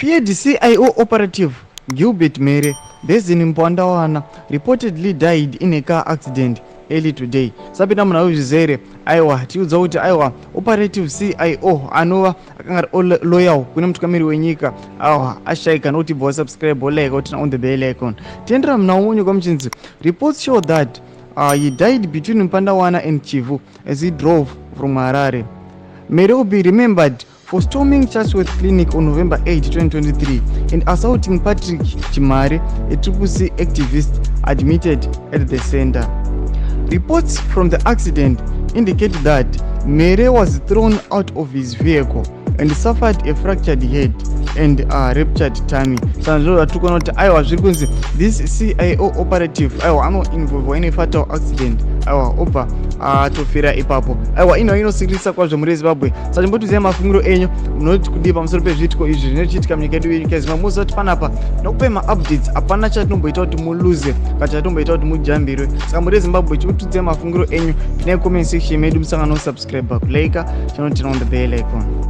Feared CIO operative Gilbert Mere, based in Mnangagwa, reportedly died in a car accident early today. Sabina mnauzvizere aiwa tiudza kuti aiwa operative CIO anova akanga loyal kune mutungamiri wenyika aiwa ashaika nokuti bva subscribe like kuti on the bell icon. Tendera mnaunyu kwamuchinzi. Reports show that he died between Mnangagwa and Chivu as he drove from Harare. Mere will be remembered for storming Chatsworth Clinic on November 8, 2023 and assaulting Patrick Chimare, a CCC activist admitted at the center. Reports from the accident indicate that Mere was thrown out of his vehicle and suffered a fractured head and ruptured tummy. Sanzo atukonoti aiwa zvikunzi this CIO operative aiwa involved in a fatal accident aiwa obva atofira ipapo aiwa inosirisa kwazvo muri Zimbabwe. Saka chimbotiziva mafungiro enyu munoti kudii pamusoro pezviitiko izvi zvinochiitika munyika yedu yenyika Zimbabwe. Muziva kuti panapa nokupe ma-updates hapana chatomboita kuti muluze kana chatomboita kuti mujambirwe. Saka muri Zimbabwe chikutidziva mafungiro enyu pinai comment section medu musangano subscribe kulike channel on the bell icon.